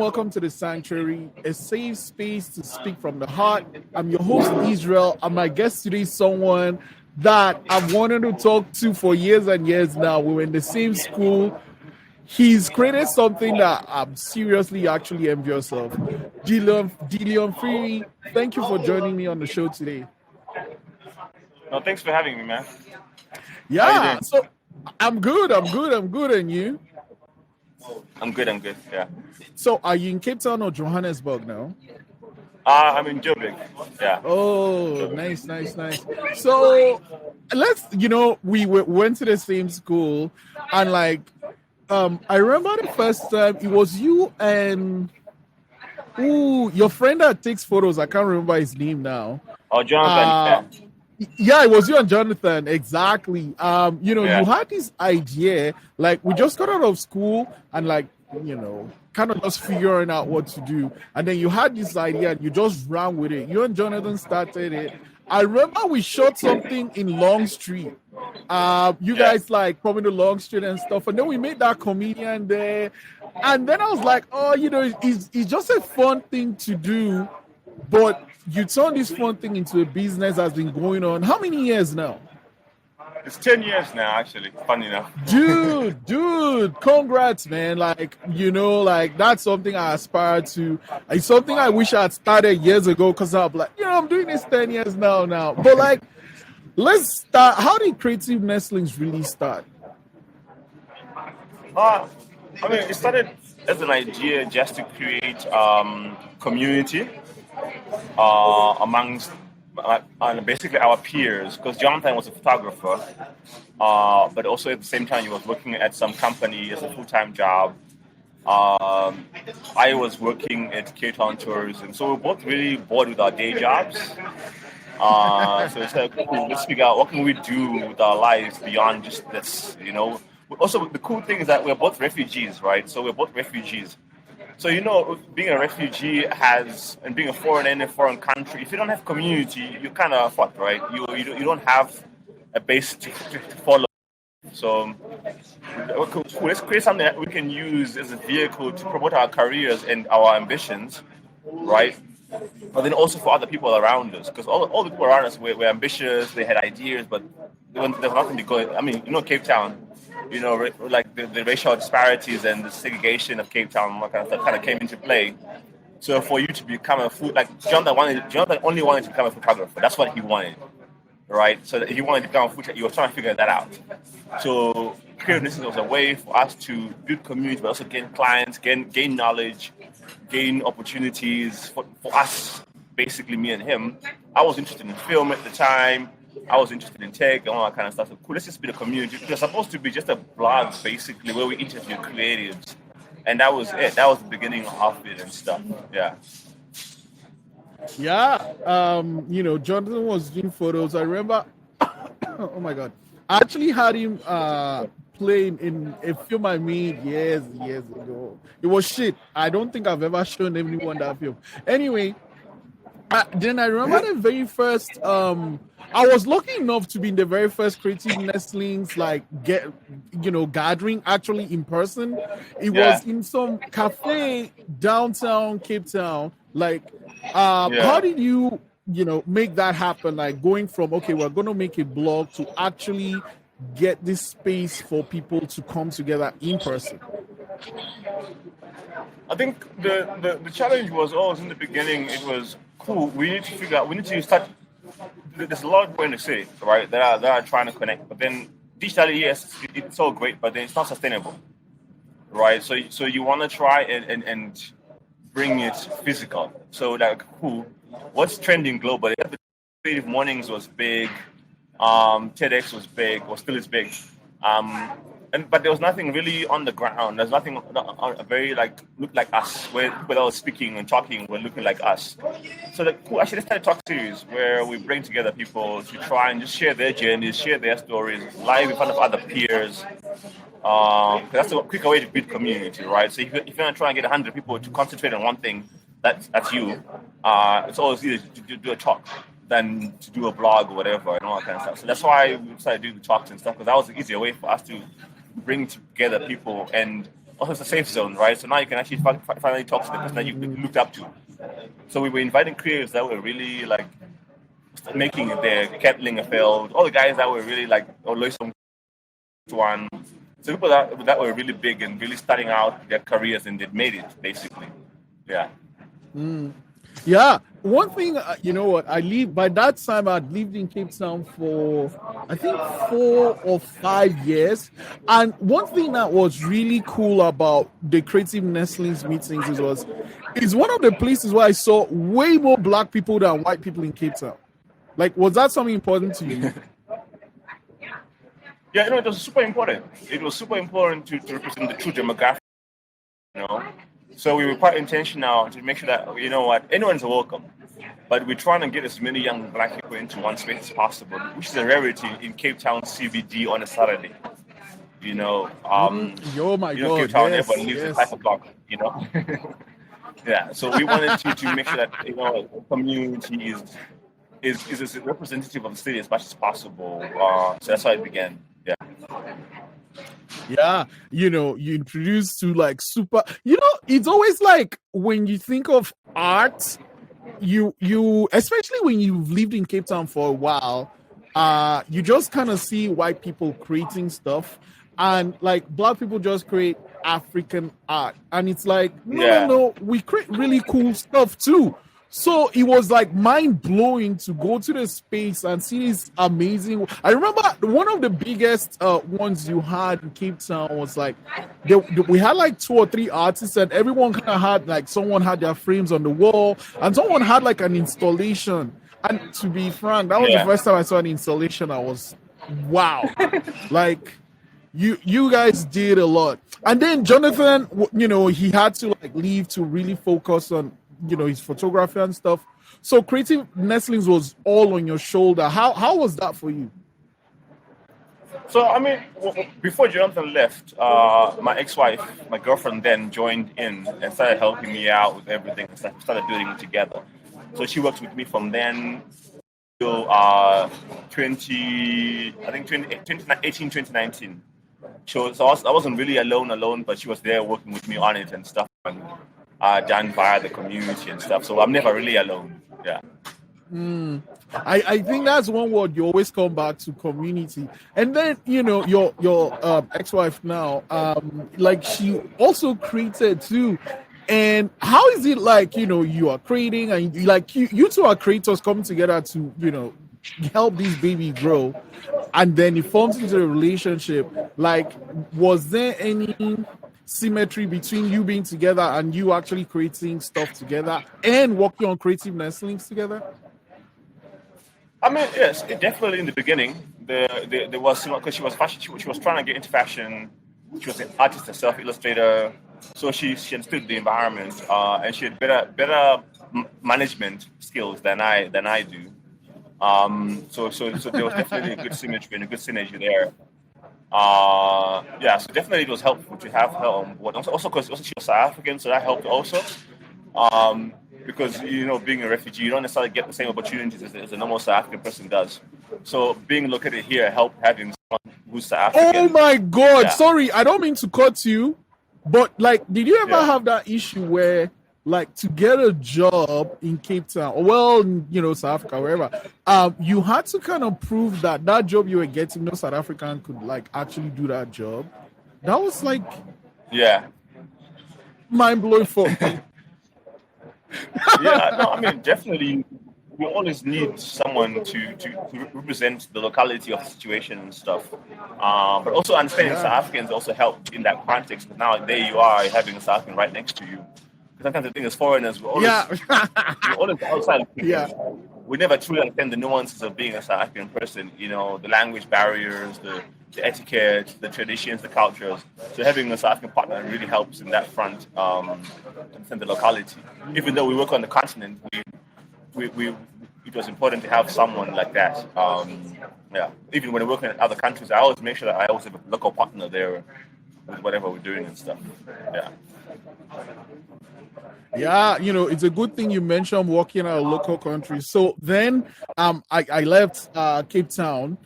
welcome to the Sanctuary, a safe space to speak from the heart. I'm your host, Israel, and my guest today is someone that I've wanted to talk to for years and years now. We were in the same school. He's created something that I'm seriously actually envious of. Dillion Phiri, thank you for joining me on the show today. No, thanks for having me, man. Yeah, so I'm good, and you? I'm good, yeah. So are you in Cape Town or Johannesburg now? I'm in Joburg, yeah. Oh, nice. So we went to the same school, and I remember the first time it was you and your friend that takes photos. I can't remember his name now. Oh, Jonathan. Yeah, it was you and Jonathan, exactly. You had this idea, we just got out of school and kind of just figuring out what to do. And then you had this idea and you just ran with it. You and Jonathan started it. I remember we shot something in Long Street. You guys probably the Long Street and stuff. And then we made that comedian there. And then I was like, it's just a fun thing to do. But you turned this fun thing into a business that's been going on. How many years now? It's 10 years now, actually. Funny enough. Dude, congrats, man. That's something I aspire to. It's something I wish I had started years ago because I'm I'm doing this 10 years now. But let's start. How did Creative Nestlings really start? It started as an idea just to create community amongst basically our peers, because Jonathan was a photographer, but also at the same time he was working at some company as a full-time job. I was working at Cape Town Tourism, so we're both really bored with our day jobs. So it's cool, let's figure out what can we do with our lives beyond just this, Also, the cool thing is that we're both refugees, right? So we're both refugees. So, being a refugee and being a foreigner in a foreign country, if you don't have community, you kind of fucked, right? You don't have a base to follow. So, let's create something that we can use as a vehicle to promote our careers and our ambitions, right? But then also for other people around us, because all the people around us were ambitious, they had ideas, but there was nothing to go. Cape Town. The racial disparities and the segregation of Cape Town, kind of came into play. So for you to become Jonathan only wanted to become a photographer. That's what he wanted, right? So that he wanted to become a photographer. He was trying to figure that out. So Creative Nestlings was a way for us to build community, but also gain clients, gain knowledge, gain opportunities for us. Basically, me and him. I was interested in film at the time. I was interested in tech and all that kind of stuff. So cool, let's just be the community. It was supposed to be just a blog, basically, where we interview creatives. And that was it. That was the beginning of it and stuff. Yeah. Yeah. Jonathan was doing photos. I remember, oh my God. I actually had him playing in a film I made years ago. It was shit. I don't think I've ever shown anyone that film. Anyway, then I remember the very first... I was lucky enough to be in the very first Creative Nestlings gathering actually in person. It was in some cafe downtown Cape Town. How did you make that happen? Going from we're going to make a blog to actually get this space for people to come together in person. I think the challenge was always in the beginning. It was cool. We need to start. There's a lot going to say, right? That are trying to connect, but then digitally, yes, it's all great, but then it's not sustainable, right? So you want to try and bring it physical. So cool. What's trending globally? Creative Mornings was big. TEDx was big, or still is big. But there was nothing really on the ground. There's nothing very look like us, where people are speaking and talking were looking like us. So actually let's start a talk series where we bring together people to try and just share their journeys, share their stories live in front of other peers. That's a quicker way to build community, right? So if you're going to try and get 100 people to concentrate on one thing, that's you. It's always easier to do a talk than to do a blog or whatever and all that kind of stuff. So that's why we decided to do the talks and stuff, because that was an easier way for us to bring together people and also it's a safe zone, right? So now you can actually finally talk to the person that you looked up to. So we were inviting creators that were really like making their Kettling field, all the guys that were really like Oloisong one. So people that were really big and really starting out their careers and they'd made it basically. Yeah. Yeah. One thing, you know what? By that time I'd lived in Cape Town for I think 4 or 5 years. And one thing that was really cool about the Creative Nestlings meetings is one of the places where I saw way more black people than white people in Cape Town. Like, was that something important to you? Yeah, it was super important. It was super important to represent the true demographic, you know. So we were quite intentional to make sure that, you know what, anyone's welcome. But we're trying to get as many young black people into one space as possible, which is a rarity in Cape Town CBD on a Saturday. You know, Cape Town, yes, everyone lives at 5 o'clock, you know. Yeah, so we wanted to make sure that, you know, the community is as representative of the city as much as possible. So that's how it began. Yeah. Yeah, you know, you introduced to like super, you know, it's always like when you think of art, you especially when you've lived in Cape Town for a while, you just kind of see white people creating stuff and like black people just create African art. And it's like, no, we create really cool stuff too. So it was like mind blowing to go to the space and see this amazing. I remember one of the biggest ones you had in Cape Town was like we had like 2 or 3 artists, and everyone kind of had like someone had their frames on the wall, and someone had like an installation. And to be frank, that was the first time I saw an installation. I was wow, like you guys did a lot. And then Jonathan, you know, he had to like leave to really focus on, you know, his photography and stuff. So Creative Nestlings was all on your shoulder. How was that for you? So I mean, before Jonathan left, my ex-wife, my girlfriend, then joined in and started helping me out with everything. Started doing it together. So she worked with me from then till 2019. So I wasn't really alone, but she was there working with me on it and stuff. And, done via the community and stuff. So I'm never really alone. Yeah. I think that's one word you always come back to, community. And then, you know, your ex-wife now, like she also created too. And how is it like, you know, you are creating and like you two are creators coming together to, you know, help this baby grow, and then it forms into a relationship. Like, was there any symmetry between you being together and you actually creating stuff together and working on Creative Nestlings together? I mean, yes, definitely in the beginning there was, because she was fashion, she was trying to get into fashion. She was an artist herself, illustrator, so she understood the environment, and she had better management skills than I do. So there was definitely a good symmetry and a good synergy there. So definitely it was helpful to have her on board. Also because she was South African, so that helped also. Because, you know, being a refugee, you don't necessarily get the same opportunities as a normal South African person does. So being located here helped having someone who's South African. Oh my God! Yeah. Sorry, I don't mean to cut you, but like, did you ever have that issue where, like, to get a job in Cape Town, or well, you know, South Africa, wherever, you had to kind of prove that job you were getting, no South African could like actually do that job? That was like, mind blowing for me. I mean, definitely, we always need someone to represent the locality of the situation and stuff. But also understanding South Africans also helped in that context. Because now there you are having a South African right next to you. Sometimes the thing is, foreigners, we're always outside of people. We never truly understand the nuances of being a South African person. You know, the language barriers, the etiquette, the traditions, the cultures. So having a South African partner really helps in that front, to understand the locality. Even though we work on the continent, it was important to have someone like that. Even when we work in other countries, I always make sure that I always have a local partner there with whatever we're doing and stuff. Yeah, you know, it's a good thing you mentioned working in a local country. So then I left Cape Town,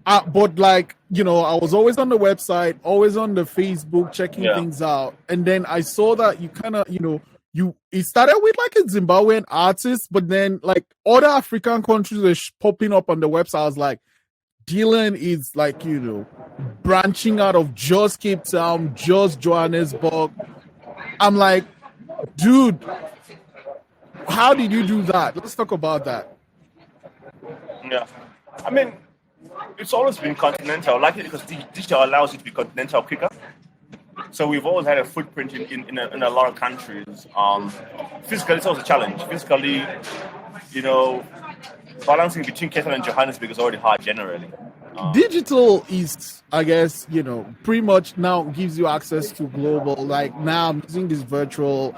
But like, I was always on the website, always on the Facebook, checking Yeah. things out. And then I saw that you kind of, it started with like a Zimbabwean artist, but then like other African countries were popping up on the website. I was like, Dillion is like, branching out of just Cape Town, just Johannesburg. I'm like, dude, how did you do that? Let's talk about that. Yeah. I mean, it's always been continental, likely because digital allows you to be continental quicker. So we've always had a footprint in a lot of countries. Physically, it's always a challenge. Physically, balancing between Cape Town and Johannesburg is already hard generally. Digital is, I guess, pretty much now gives you access to global. Like now, I'm using this virtual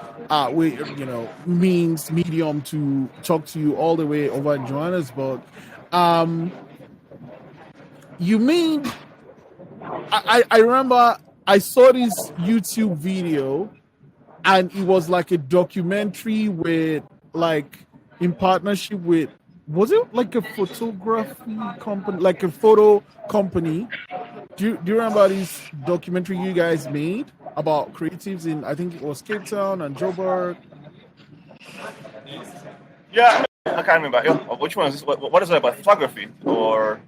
medium to talk to you all the way over in Johannesburg. You mean I remember I saw this YouTube video and it was like a documentary with like in partnership with, was it like a photography company, like a photo company? Do you remember this documentary you guys made about creatives in, I think it was Cape Town and Joburg? Yeah, I can't remember. Which one is this? What is it about, photography or?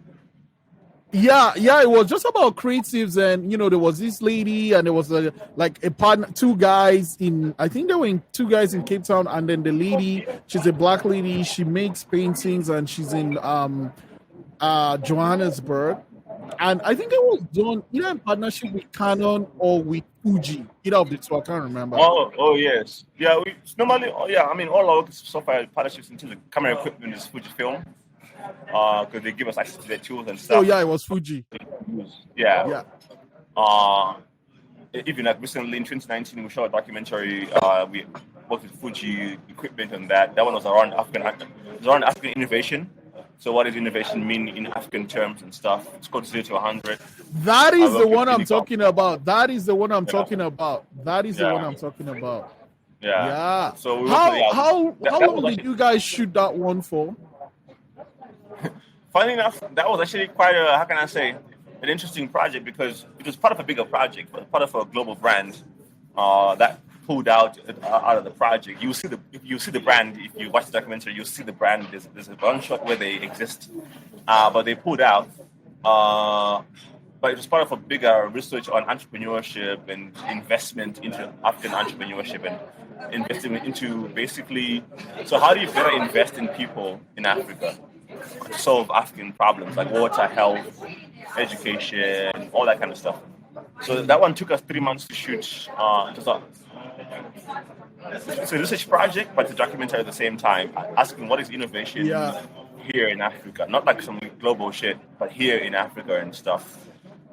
Yeah, it was just about creatives, and there was this lady, and there was a partner, two guys in, I think there were two guys in Cape Town, and then the lady, she's a black lady, she makes paintings, and she's in Johannesburg, and I think it was done either in partnership with Canon or with Fuji, either of the two, I can't remember. Oh yes, yeah. We normally, I mean, all our software partnerships into the camera equipment is Fujifilm. Because they give us access to their tools and stuff. Oh yeah, it was Fuji. Yeah. Even like recently in 2019, we shot a documentary. We worked with Fuji equipment on that. That one was around African innovation. So what does innovation mean in African terms and stuff? It's called 0 to 100. That is the one I'm talking about. That is the one I'm talking about. Yeah. So how long did you guys shoot that one for? Funny enough, that was actually quite an interesting project because it was part of a bigger project, part of a global brand that pulled out of the project. You see the brand if you watch the documentary. You see the brand. There's a one shot where they exist, but they pulled out. But it was part of a bigger research on entrepreneurship and investment into African entrepreneurship and investing into basically. So how do you better invest in people in Africa? To solve African problems like water, health, education, all that kind of stuff. So that one took us 3 months to shoot. It's a research project, but it's a documentary at the same time, asking what is innovation here in Africa, not like some global shit, but here in Africa and stuff.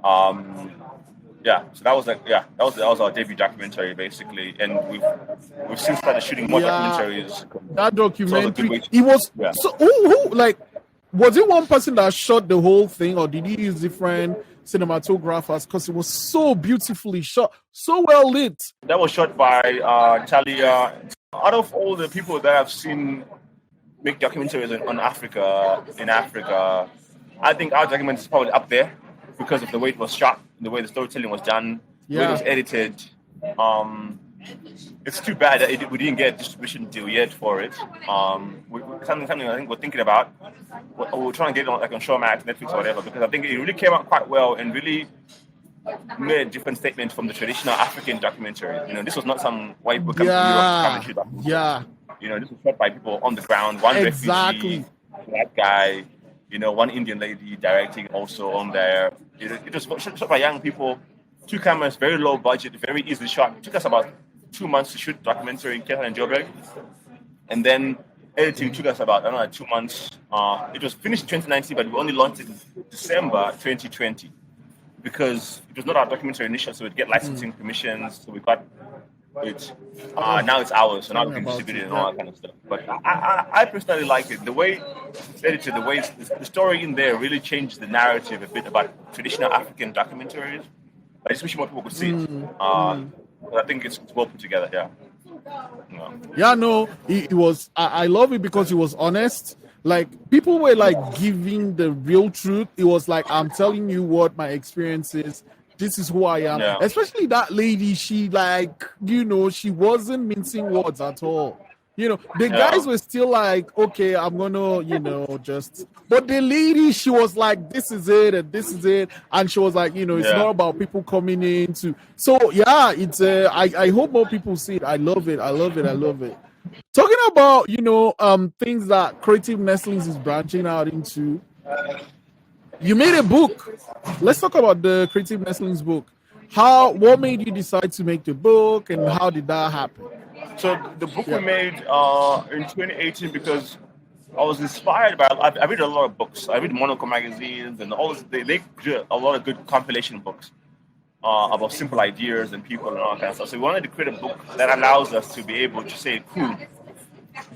So that was our debut documentary basically, and we've since started shooting more documentaries. That documentary, it was so who like. Was it one person that shot the whole thing, or did you use different cinematographers? Because it was so beautifully shot, so well lit. That was shot by Talia. Out of all the people that I've seen make documentaries on Africa, I think our documentary is probably up there because of the way it was shot, the way the storytelling was done, the way it was edited. It's too bad that we didn't get a distribution deal yet for it. Something I think we're thinking about. We're trying to get it on Showmax, Netflix, or whatever, because I think it really came out quite well and really made a different statement from the traditional African documentary. This was not some white book coming to shoot up. Yeah. This was shot by people on the ground. One refugee, black guy, one Indian lady directing also on there. It was shot by young people. 2 cameras, very low budget, very easily shot. It took us about 2 months to shoot documentary in Cape Town and Joburg. And then editing took us about, 2 months. It was finished in 2019, but we only launched it in December 2020 because it was not our documentary initial, so we'd get licensing permissions. So we got it. Now it's ours, so now we can distribute it and all that kind of stuff. But I personally like it. The way it's edited, the story in there really changed the narrative a bit about traditional African documentaries. I just wish more people could see it. But I think it's well put together, it was. I love it because it was honest. Like people were like giving the real truth. It was like, I'm telling you what my experience is. This is who I am. Yeah. Especially that lady, she like, she wasn't mincing words at all. The guys were still like, okay, I'm gonna, just. But the lady, she was like, this is it, and this is it, and she was like, it's not about people coming in to. So yeah, it's. I hope more people see it. I love it. I love it. I love it. Talking about, things that Creative Nestlings is branching out into. You made a book. Let's talk about the Creative Nestlings book. What made you decide to make the book, and how did that happen? So the book we made in 2018 because I was inspired by. I read a lot of books. I read Monaco magazines and all. They do a lot of good compilation books about simple ideas and people and all that kind of stuff. So we wanted to create a book that allows us to be able to say, cool,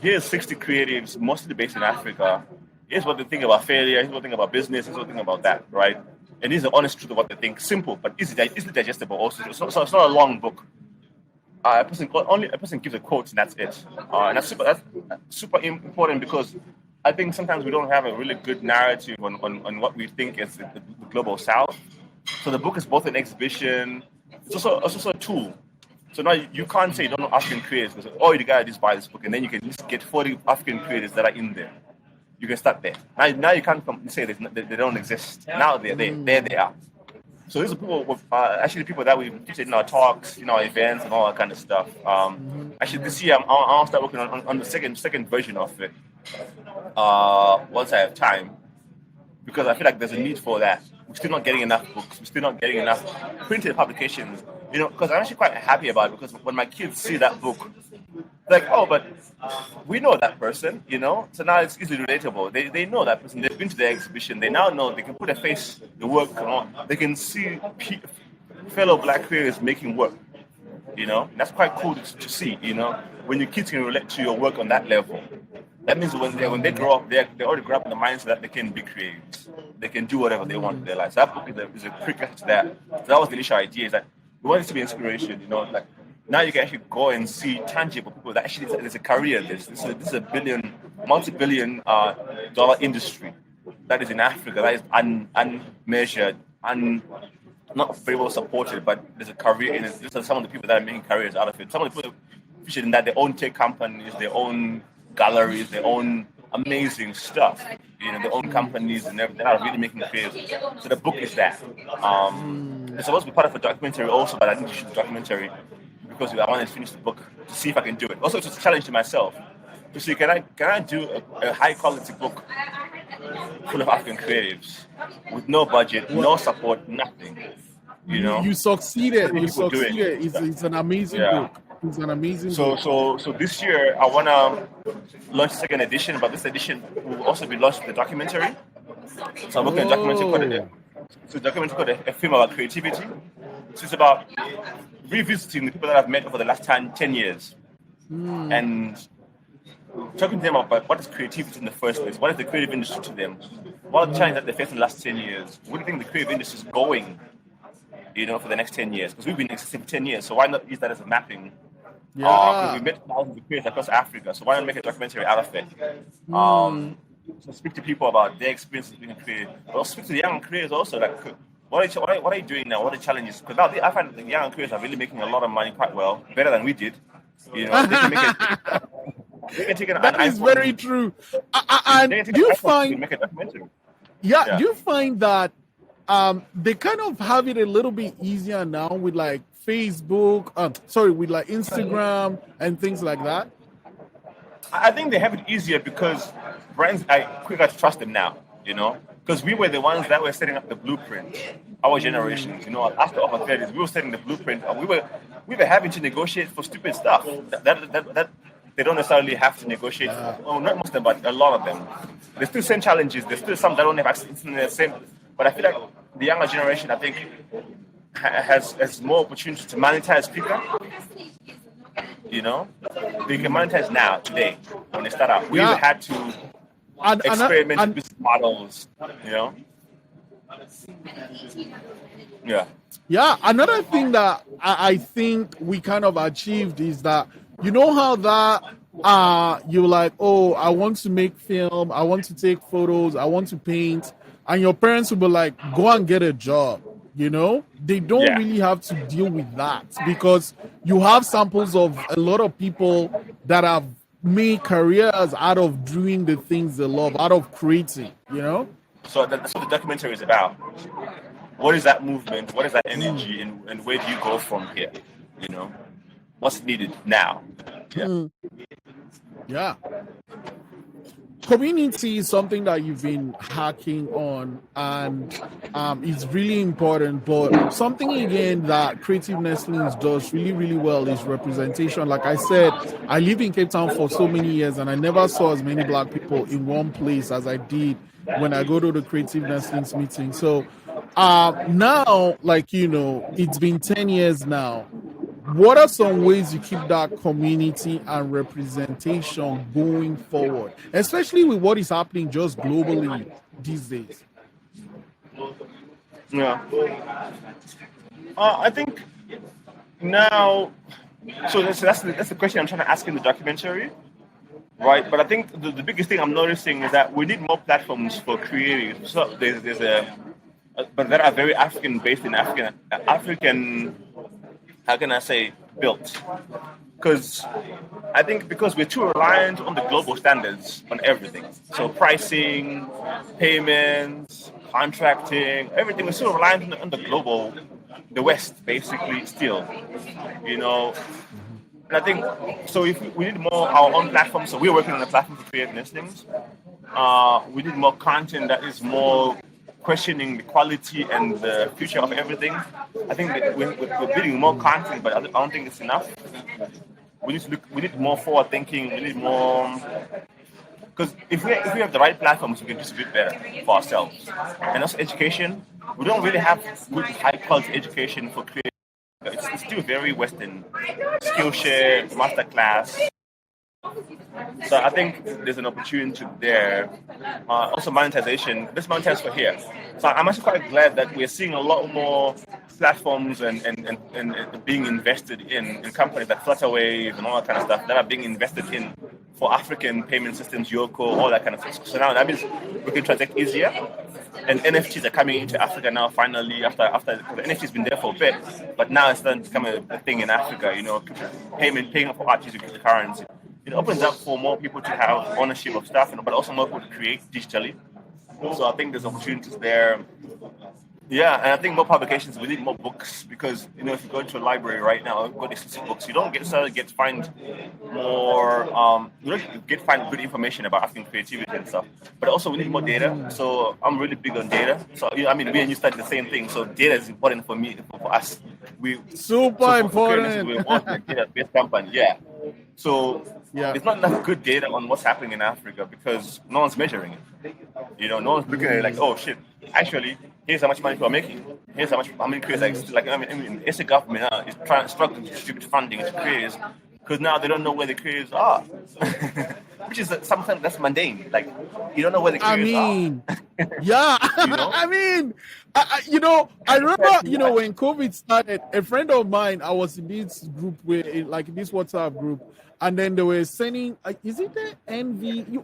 here's 60 creatives, mostly based in Africa. Here's what they think about failure. Here's what they think about business. Here's what they think about that, right? And here's the honest truth of what they think. Simple, but easily digestible also. So it's not a long book. Only a person gives a quote, and that's it. And that's super important because I think sometimes we don't have a really good narrative on what we think is the global South. So the book is both an exhibition. It's also a tool. So now you can't say you don't know African creators because you gotta just buy this book, and then you can just get 40 African creators that are in there. You can start there. Now you can't say they don't exist. Now there they are. So these are people actually people that we featured in our talks, in our events, and all that kind of stuff. Actually, this year I'll start working on the second version of it once I have time, because I feel like there's a need for that. We're still not getting enough books. We're still not getting enough printed publications. Because I'm actually quite happy about it, because when my kids see that book, they're like, oh, but we know that person, So now it's easily relatable. They know that person. They've been to the exhibition. They now know they can put a face, the work, they can see fellow Black creators making work, And that's quite cool to see, when your kids can relate to your work on that level. That means when they grow up, they already grow up in the mindset that they can be creatives. They can do whatever they want in their lives. So that book is a precursor to that. So that was the initial idea, is that we want it to be inspiration, like now you can actually go and see tangible people that actually there's a career in this. This is a multi-billion dollar industry that is in Africa, that is unmeasured, not very well supported, but there's a career in it. These are some of the people that are making careers out of it. Some of the people featured in that, their own tech companies, their own galleries, their own amazing stuff, their own companies, and they're really making careers. So the book is that. It's supposed to be part of a documentary also, but I didn't shoot the documentary because I wanted to finish the book to see if I can do it. Also, it's a challenge to myself to see, can I do a high quality book full of African creatives with no budget, no support, nothing. You succeeded. You succeeded. It's an amazing book. It's an amazing book. So this year I want to launch the second edition, but this edition will also be launched with a documentary. So I'm working on a documentary called A Film About Creativity. So it's about revisiting the people that I've met over the last 10 years and talking to them about what is creativity in the first place. What is the creative industry to them? What are the challenges that they face in the last 10 years? Where do you think the creative industry is going, for the next 10 years? Because we've been existing for 10 years, so why not use that as a mapping? Because we met thousands of creators across Africa, so why not make a documentary out of it? So speak to people about their experiences being creative. But also speak to the young creators also, like, what are you doing now? What are the challenges? Because now I find that the young creators are really making a lot of money quite well, better than we did. They can make it. They can take that is very true. And do you find make a documentary? Yeah, do you find that they kind of have it a little bit easier now with like Facebook, with like Instagram and things like that? I think they have it easier because brands are quicker to trust them now, because we were the ones that were setting up the blueprint. Our generations, after our 30s, we were setting the blueprint. We were having to negotiate for stupid stuff that they don't necessarily have to negotiate. Not most of them, but a lot of them. There's still same challenges. There's still some that don't have access to the same. But I feel like the younger generation, I think, has more opportunity to monetize quicker. They can monetize now, today, when they start out. We had to experiment with business models, Yeah, another thing that I think we kind of achieved is that, how that you're like, oh, I want to make film, I want to take photos, I want to paint, and your parents will be like, go and get a job. They don't really have to deal with that because you have samples of a lot of people that have made careers out of doing the things they love, out of creating. So that's what the documentary is about. What is that movement? What is that energy? And where do you go from here? What's needed now? Yeah. Community is something that you've been hacking on, and it's really important. But something again that Creative Nestlings does really, really well is representation. Like I said, I lived in Cape Town for so many years, and I never saw as many Black people in one place as I did when I go to the Creative Nestlings meeting. So now, it's been 10 years now. What are some ways you keep that community and representation going forward, especially with what is happening just globally these days? Yeah. I think now, so that's the question I'm trying to ask in the documentary, right? But I think the biggest thing I'm noticing is that we need more platforms for creatives. So but that are very African-based in African, how can I say, built? Because I think because we're too reliant on the global standards on everything. So pricing, payments, contracting, everything, we're still reliant on the global, the West, basically, still. And I think, so if we need more our own platform, so we're working on a platform for creative listings. We need more content that is more questioning the quality and the future of everything. I think that we're building more content, but I don't think it's enough. We need more forward thinking. We need more, because if we have the right platforms, we can distribute better for ourselves. And also education, we don't really have good high quality education for creative. It's still very Western. Skillshare, masterclass. So I think there's an opportunity there. Also monetization. This monetize for here. So I'm actually quite glad that we're seeing a lot more platforms and being invested in companies like Flutterwave and all that kind of stuff that are being invested in for African payment systems, Yoko, all that kind of stuff. So now that means we can transact easier. And NFTs are coming into Africa now finally after the NFT's been there for a bit, but now it's starting to become a thing in Africa, paying for art using cryptocurrency. It opens up for more people to have ownership of stuff, but also more people to create digitally. So I think there's opportunities there. Yeah, and I think more publications. We need more books because if you go to a library right now, go to exclusive books, you don't find more. You don't find good information about African creativity and stuff. But also we need more data. So I'm really big on data. So me and you study the same thing. So data is important for me, for us. Important. We're a data-based company. Yeah. So there's not enough good data on what's happening in Africa because no one's measuring it. No one's looking at it like, oh shit, actually, here's how much money people are making. Here's how many creators it's the government is struggling to distribute funding to creators because now they don't know where the creators are, which is sometimes that's mundane. Like you don't know where the creators are. Yeah. I remember, when COVID started, a friend of mine, I was in this group this WhatsApp group, and then they were sending, is it the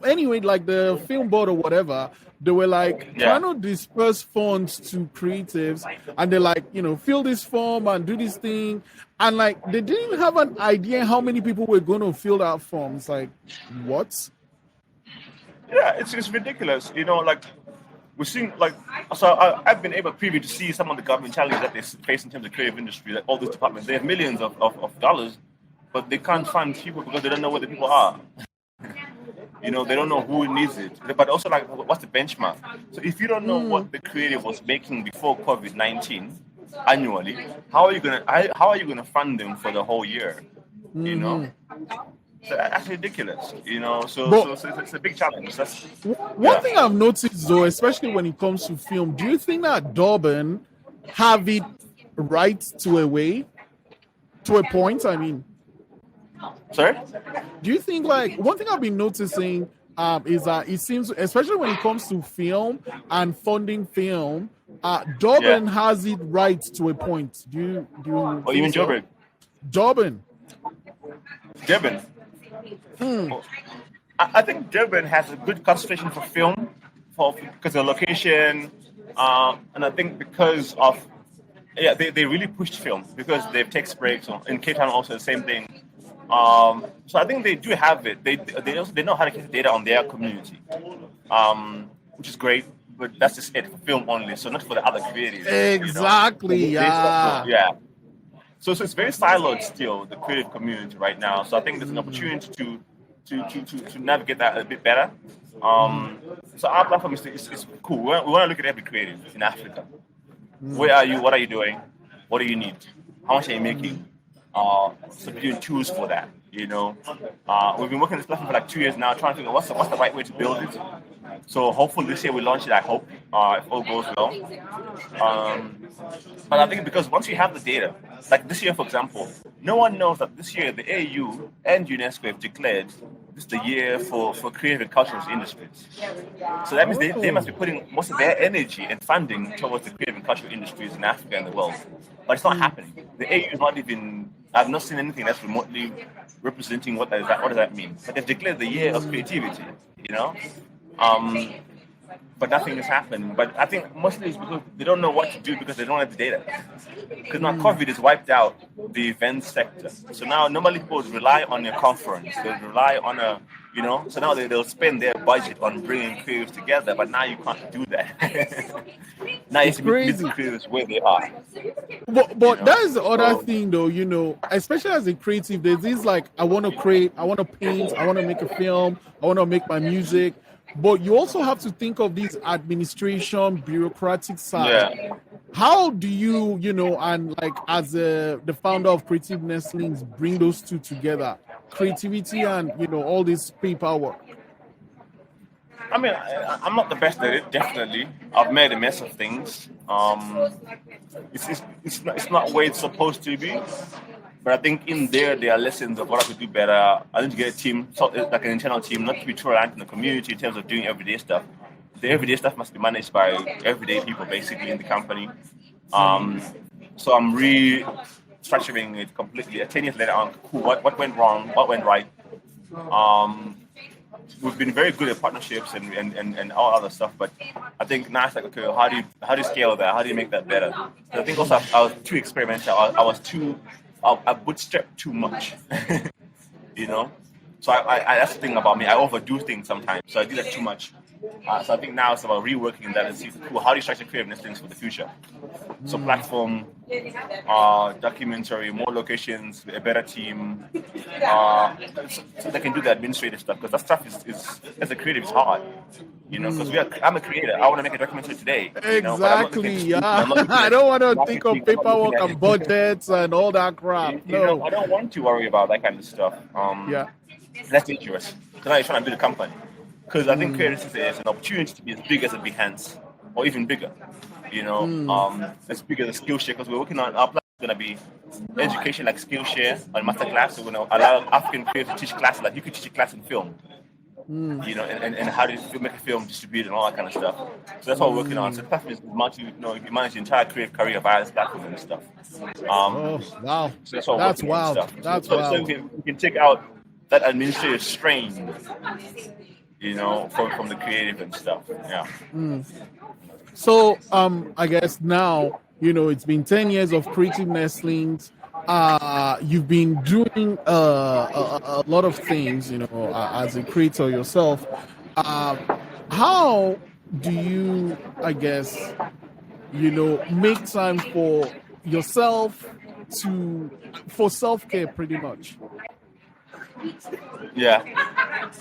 anyway, like the film board or whatever, they were trying to disperse funds to creatives, and they're fill this form and do this thing, and they didn't have an idea how many people were going to fill that form. It's like, what? Yeah, it's ridiculous. We're seeing so I've been able preview to see some of the government challenges that they face in terms of creative industry. Like all these departments, they have millions of dollars, but they can't fund people because they don't know where the people are. They don't know who needs it. But also what's the benchmark? So if you don't know what the creative was making before COVID-19 annually, how are you gonna fund them for the whole year? So that's ridiculous, So it's a big challenge. One thing I've noticed, though, especially when it comes to film, do you think that Durban have it right to a point? I mean, sorry. Do you think one thing I've been noticing is that it seems, especially when it comes to film and funding film, Durban has it right to a point. Do you? Or even Joburg? Durban. Durban. Mm. I think Durban has a good concentration for film, because of the location, and I think because of they really pushed film because they have tax breaks. In Cape Town also the same thing. So I think they do have it. They know how to get data on their community, which is great. But that's just it for film only, so not for the other creatives. Exactly. Yeah. So it's very siloed still, the creative community right now. So I think there's an opportunity to navigate that a bit better. So our platform is cool. We want to look at every creative in Africa. Where are you? What are you doing? What do you need? How much are you making? So we can choose for that. We've been working on this platform for like 2 years now, trying to figure out what's the right way to build it. So hopefully this year we launch it. I hope if all goes well. But I think because once you have the data, like this year, for example, no one knows that this year the AU and UNESCO have declared this is the year for creative and cultural industries. So that means they must be putting most of their energy and funding towards the creative and cultural industries in Africa and the world. But it's not happening. The AU is not even, I've not seen anything that's remotely representing what does that mean. But they've declared the year of creativity, but nothing is happening. But I think mostly it's because they don't know what to do because they don't have the data. Because now COVID has wiped out the events sector. So now normally people would rely on a conference. They would rely on so now they'll spend their budget on bringing creatives together. But now you can't do that. Now you have to meet the creatives where they are. But that is the other thing though, especially as a creative, there's this like, I want to create, I want to paint, I want to make a film, I want to make my music. But you also have to think of this administration, bureaucratic side. Yeah. How do you, and like as the founder of Creative Nestlings, bring those two together? Creativity and, all this paperwork. I mean, I'm not the best at it, definitely. I've made a mess of things. It's not where it's supposed to be. But I think in there are lessons of what I could do better. I need to get a team, like an internal team, not to be too reliant on the community in terms of doing everyday stuff. The everyday stuff must be managed by everyday people, basically, in the company. So I'm restructuring it completely. 10 years later, cool. What went wrong? What went right? We've been very good at partnerships and all other stuff, but I think now it's like, okay, how do you scale that? How do you make that better? So I think also I was too experimental. I bootstrap too much, So that's the thing about me. I overdo things sometimes, so I do that too much. So I think now it's about reworking that and see, cool, how do you structure creative things for the future? So platform, documentary, more locations, a better team, so they can do the administrative stuff, because that stuff is as a creative is hard, because I'm a creator. I want to make a documentary today. Exactly, I don't want to think of paperwork and budgets and all that crap. No, I don't want to worry about that kind of stuff. That's dangerous, because now you're trying to build a company. Because I think creativity is an opportunity to be as big as a Behance, or even bigger. As big as a Skillshare, because we're working on our platform. Going to be education like Skillshare on masterclass. So we're going to allow African creators to teach classes like you could teach a class in film. And how do you make a film, distribute, and all that kind of stuff. So that's what we're working on. So the platform is you manage the entire creative career via this platform and stuff. Wow. So that's what That's we're working on wild. and stuff. That's so wild. we can take out that administrative strain, from the creative and stuff. Yeah. So, I guess now, it's been 10 years of Creative Nestlings. You've been doing a lot of things, as a creator yourself. How do you, I guess, make time for yourself for self-care pretty much? Yeah,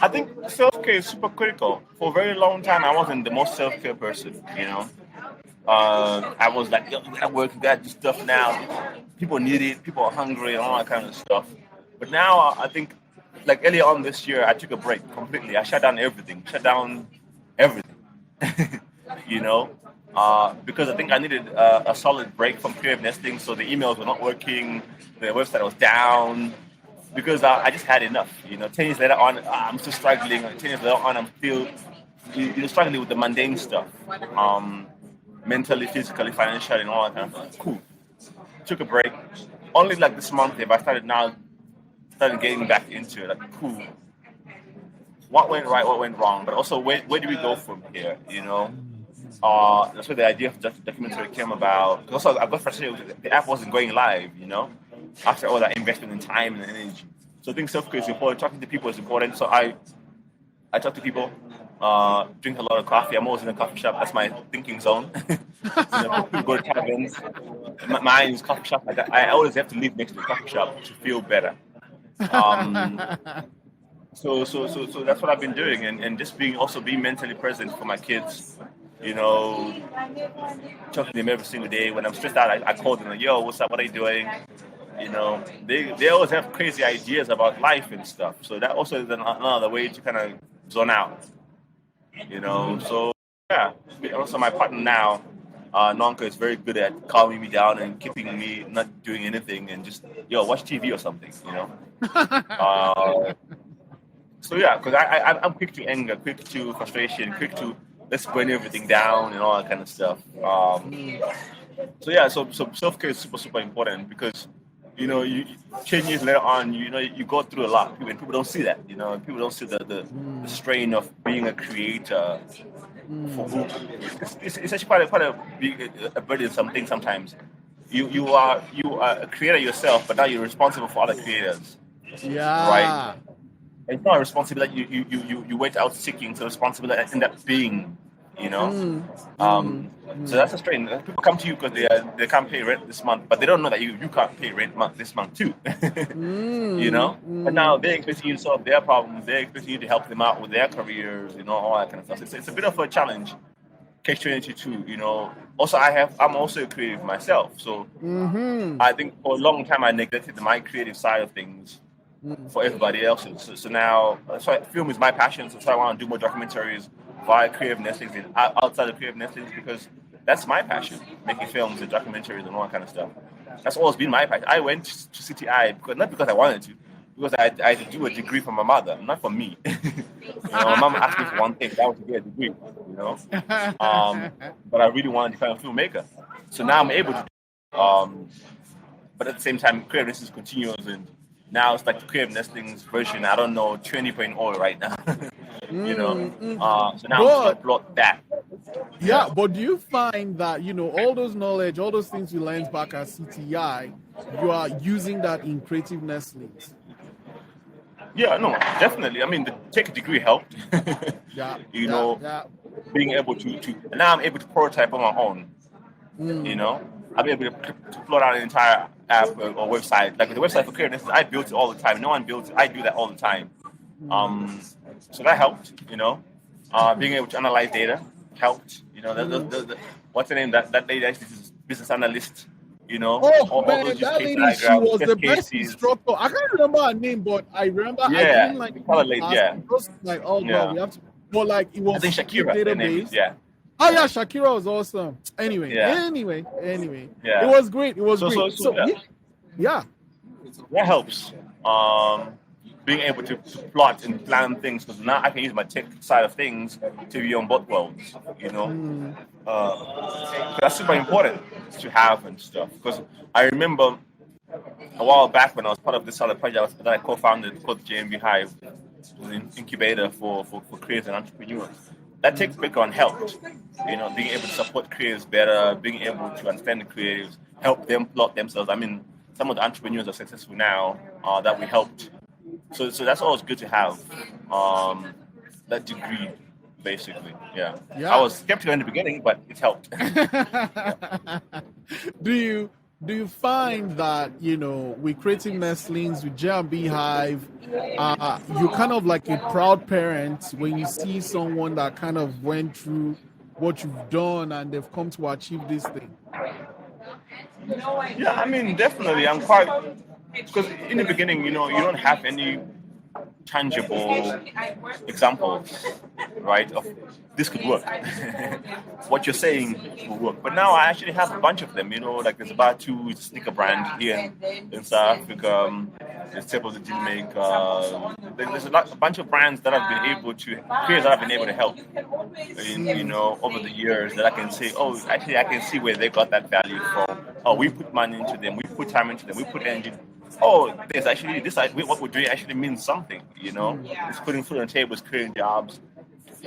I think self-care is super critical. For a very long time, I wasn't the most self-care person, I was like, at work, you got to do stuff now. People need it, people are hungry, and all that kind of stuff. But now, I think, like earlier on this year, I took a break completely. I shut down everything. Because I think I needed a solid break from creative nesting, so the emails were not working, the website was down, because I just had enough. 10 years later on, I'm still struggling. 10 years later on, I'm still struggling with the mundane stuff, mentally, physically, financially, and all that kind of stuff. Cool. Took a break. Only like this month, if I started now started getting back into it. Like, cool. What went right? What went wrong? But also, where do we go from here? That's where the idea of the documentary came about. Also, I got frustrated with the app wasn't going live. After all that investment in time and energy. So I think self-care is important. Talking to people is important. So I talk to people. Drink a lot of coffee. I'm always in a coffee shop. That's my thinking zone. People go to taverns. Mine is coffee shop. I always have to live next to a coffee shop to feel better. So that's what I've been doing, and just being mentally present for my kids. Talking to them every single day. When I'm stressed out, I call them like, "Yo, what's up? What are you doing?" They always have crazy ideas about life and stuff. So that also is another way to kind of zone out. So yeah. Also, my partner now, Nonka, is very good at calming me down and keeping me not doing anything and just watch TV or something. So yeah, because I'm quick to anger, quick to frustration, quick to let's burn everything down and all that kind of stuff. So yeah, so self-care is super, super important because, you 10 years later on, you go through a lot. People don't see that, people don't see the strain of being a creator. It's actually quite a big, a burdensome thing sometimes. You are a creator yourself, but now you're responsible for other creators. Yeah. Right? It's not a responsibility you went out seeking. It's a responsibility that end up being. So that's a strain. People come to you because they can't pay rent this month, but they don't know that you can't pay rent this month too. But now they're expecting you to solve their problems. They're expecting you to help them out with their careers, all that kind of stuff. It's a bit of a challenge. Catch-22, Also, I'm also a creative myself, so I think for a long time I neglected my creative side of things for everybody else. So now, film is my passion. So I want to do more documentaries via creative nestlings and outside of creative nestlings because that's my passion, making films and documentaries and all that kind of stuff. That's always been my passion. I went to CTI not because I wanted to, because I had to do a degree from my mother, not for me. My mom asked me for one thing, that was to get a degree. But I really wanted to become a filmmaker. So now I'm able to. But at the same time, creative nestlings continues, and now it's like the creative nestlings version. I don't know 20.0 right now. So now I'm just plot that. Yeah, but do you find that all those knowledge, all those things you learned back at CTI, you are using that in creative nestlings? Yeah, no, definitely. I mean, the take a degree helped. Being able to and now I'm able to prototype on my own. I'm able to plot out an entire app or website. Like the website for creative nestlings, I built it all the time. No one built it. I do that all the time. So that helped. Being able to analyze data helped. What's the name? That lady actually is business analyst. All those that lady, she was the best instructor. I can't remember her name, but I remember. Yeah, I didn't yeah. God, we have to. But it was. I think Shakira. Database. Yeah. Oh yeah, Shakira was awesome. Anyway. Yeah. It was great. It was great. Yeah. That helps. Being able to plot and plan things, because now I can use my tech side of things to be on both worlds. That's super important to have and stuff. Because I remember a while back when I was part of this other project that I co-founded called JMB Hive, it was an incubator for creators and entrepreneurs. That tech background helped. Being able to support creators better, being able to understand the creatives, help them plot themselves. I mean, some of the entrepreneurs are successful now that we helped. So that's always good to have, that degree, basically. Yeah. I was skeptical in the beginning, but it helped. Do you find that, with creating nestlings, with J&B Hive, you're kind of like a proud parent when you see someone that kind of went through what you've done and they've come to achieve this thing? Yeah, I mean, definitely. I'm quite... Because in the beginning, you don't have any tangible examples, right, of this could work. What you're saying will work. But now I actually have a bunch of them, like there's about 2 sneaker brand here in South Africa. There's several that didn't make. There's a bunch of brands that I've been able to, creators that I've been able to help over the years that I can say, actually I can see where they got that value from. We put money into them, we put time into them, we put energy oh, there's actually what we're doing actually means something, you know. It's putting food on the table, it's creating jobs.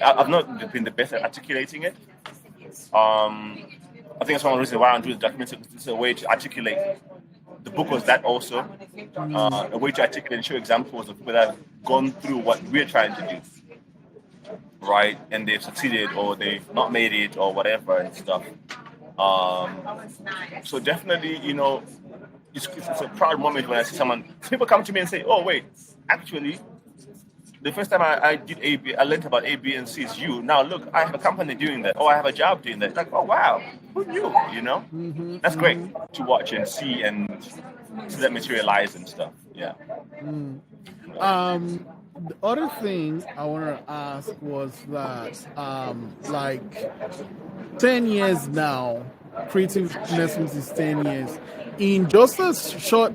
I've not been the best at articulating it. I think that's one of the reasons why I'm doing the documentary. It's a way to articulate. The book was that also, a way to articulate and show examples of people that have gone through what we're trying to do, right? And they've succeeded or they've not made it or whatever and stuff. So definitely, you know, it's a proud moment when I see people come to me and say, oh, wait, actually, the first time I did AB, I learned about A, B, and C is you. Now, look, I have a company doing that. Oh, I have a job doing that. Like, oh, wow, who knew, you know? That's great to watch and see and see that materialize and stuff, yeah. The other thing I want to ask was that, like, 10 years now, Creative Nestlings is 10 years. In just as short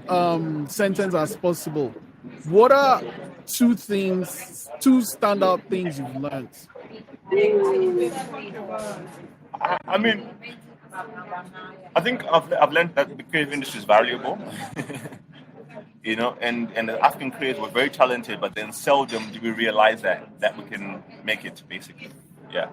sentence as possible, what are two standout things you've learned? I mean, I think I've learned that the creative industry is valuable. You know, and the African creators were very talented, but then seldom do we realize that we can make it, basically. Yeah.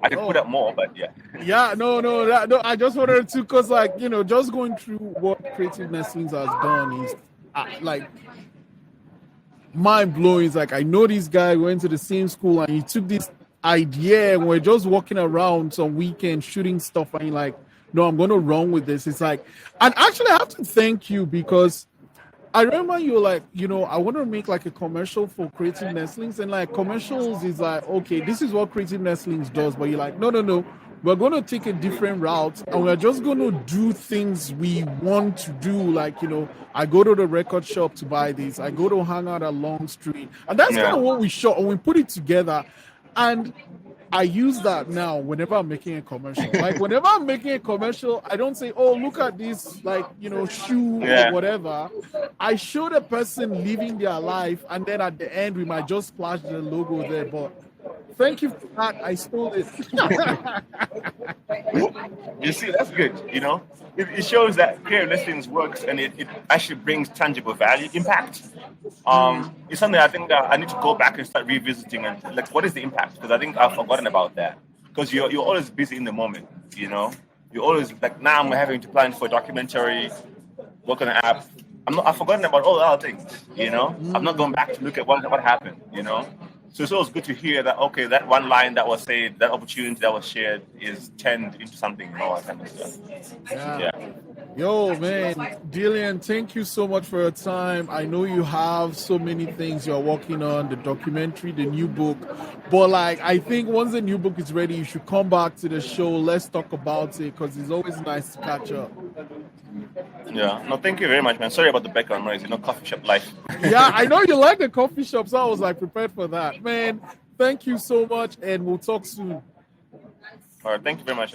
I could put up more, but yeah. Yeah, no, I just wanted to, because, like, you know, just going through what Creative Nestlings has done is, like, mind blowing. It's like, I know this guy, we went to the same school, and he took this idea, and we're just walking around some weekend shooting stuff, and you're like, no, I'm going to run with this. It's like, and actually, I have to thank you, because I remember you were like, you know, I want to make like a commercial for Creative Nestlings, and like commercials is like, okay, this is what Creative Nestlings does, but you're like, no, we're going to take a different route, and we're just going to do things we want to do. Like, you know, I go to the record shop to buy this, I go to hang out at Long Street, and that's kind of what we shot, and we put it together. And I use that now whenever I'm making a commercial. Like, whenever I'm making a commercial, I don't say, oh, look at this, like, you know, shoe or whatever. I show the person living their life, and then at the end, we might just splash the logo there. But thank you for that. I stole it. You see, that's good, you know? It shows that Creative Nestlings works, and it actually brings tangible value, impact. It's something I think that I need to go back and start revisiting, and like, what is the impact? Because I think I've forgotten about that. Because you're always busy in the moment, you know? You're always like, now I'm having to plan for a documentary, work on an app. I've forgotten about all the other things, you know? I'm not going back to look at what happened, you know? So it's always good to hear that, okay, that one line that was said, that opportunity that was shared is turned into something more kind of stuff. Yeah. Yo, man, Dillion, thank you so much for your time. I know you have so many things you're working on, the documentary, the new book. But, like, I think once the new book is ready, you should come back to the show. Let's talk about it, because it's always nice to catch up. Yeah. No, thank you very much, man. Sorry about the background noise, you know, coffee shop life. Yeah, I know you like the coffee shop, so I was, like, prepared for that. Man, thank you so much, and we'll talk soon. All right, thank you very much,